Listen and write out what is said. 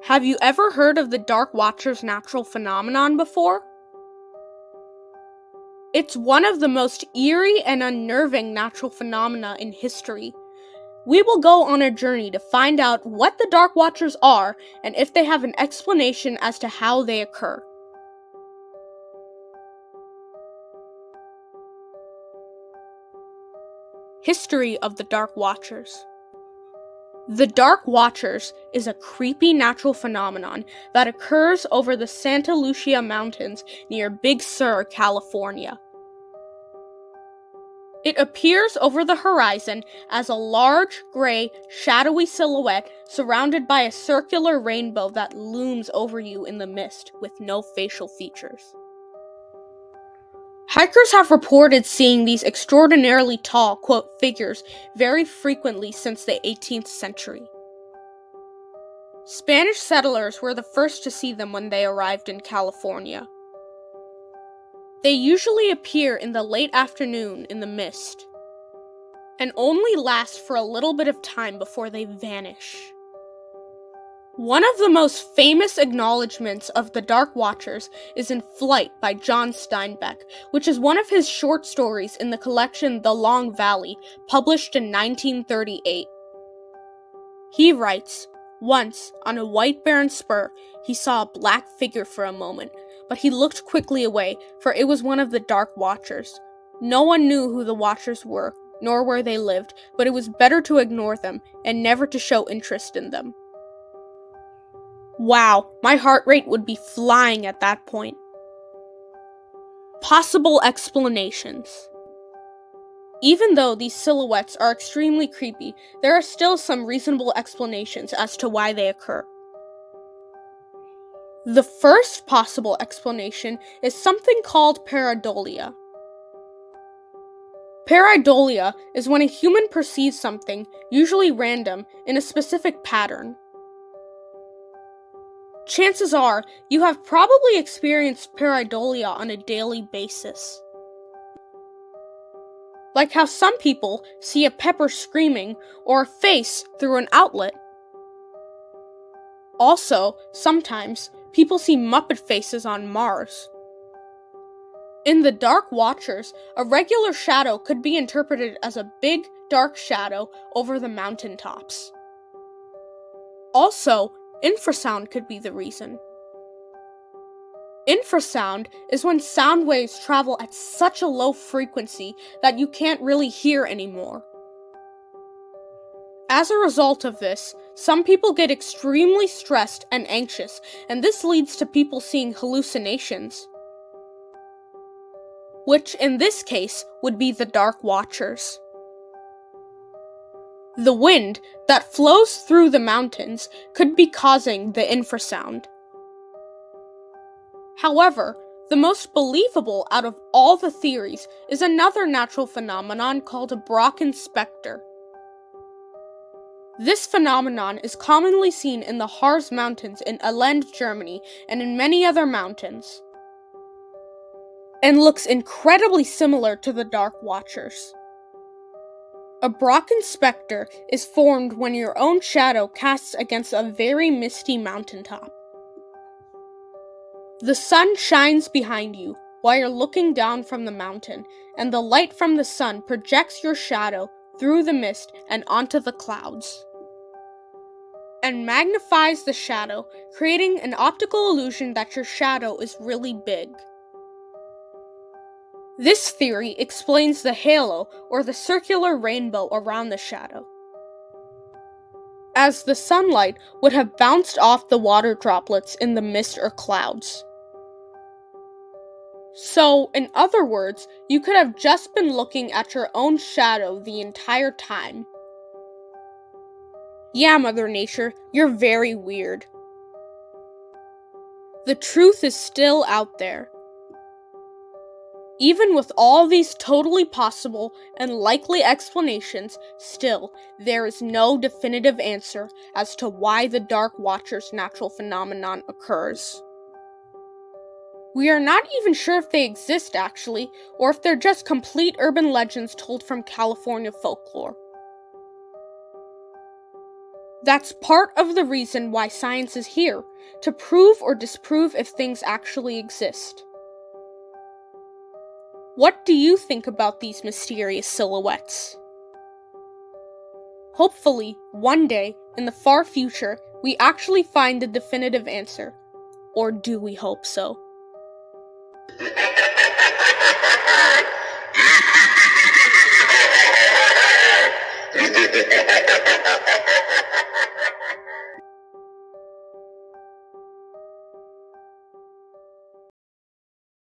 Have you ever heard of the Dark Watcher's natural phenomenon before? It's one of the most eerie and unnerving natural phenomena in history. We will go on a journey to find out what the Dark Watchers are and if they have an explanation as to how they occur. History of the Dark Watchers. The Dark Watchers is a creepy natural phenomenon that occurs over the Santa Lucia Mountains near Big Sur, California. It appears over the horizon as a large, gray, shadowy silhouette surrounded by a circular rainbow that looms over you in the mist with no facial features. Hikers have reported seeing these extraordinarily tall, quote, figures very frequently since the 18th century. Spanish settlers were the first to see them when they arrived in California. They usually appear in the late afternoon in the mist, and only last for a little bit of time before they vanish. One of the most famous acknowledgments of the Dark Watchers is in Flight by John Steinbeck, which is one of his short stories in the collection The Long Valley, published in 1938. He writes, "Once, on a white barren spur, he saw a black figure for a moment, but he looked quickly away, for it was one of the Dark Watchers. No one knew who the Watchers were, nor where they lived, but it was better to ignore them, and never to show interest in them." Wow, my heart rate would be flying at that point. Possible explanations. Even though these silhouettes are extremely creepy, there are still some reasonable explanations as to why they occur. The first possible explanation is something called pareidolia. Pareidolia is when a human perceives something, usually random, in a specific pattern. Chances are, you have probably experienced pareidolia on a daily basis. Like how some people see a pepper screaming or a face through an outlet. Also, sometimes, people see Muppet faces on Mars. In the Dark Watchers, a regular shadow could be interpreted as a big, dark shadow over the mountaintops. Also, infrasound could be the reason. Infrasound is when sound waves travel at such a low frequency that you can't really hear anymore. As a result of this, some people get extremely stressed and anxious, and this leads to people seeing hallucinations, which in this case would be the Dark Watchers. The wind that flows through the mountains could be causing the infrasound. However, the most believable out of all the theories is another natural phenomenon called a Brocken specter. This phenomenon is commonly seen in the Harz Mountains in Allende, Germany, and in many other mountains, and looks incredibly similar to the Dark Watchers. A Brocken specter is formed when your own shadow casts against a very misty mountaintop. The sun shines behind you while you're looking down from the mountain, and the light from the sun projects your shadow through the mist and onto the clouds, and magnifies the shadow, creating an optical illusion that your shadow is really big. This theory explains the halo, or the circular rainbow around the shadow, as the sunlight would have bounced off the water droplets in the mist or clouds. So, in other words, you could have just been looking at your own shadow the entire time. Yeah, Mother Nature, you're very weird. The truth is still out there. Even with all these totally possible and likely explanations, still, there is no definitive answer as to why the Dark Watcher's natural phenomenon occurs. We are not even sure if they exist, actually, or if they're just complete urban legends told from California folklore. That's part of the reason why science is here, to prove or disprove if things actually exist. What do you think about these mysterious silhouettes? Hopefully, one day, in the far future, we actually find the definitive answer. Or do we hope so?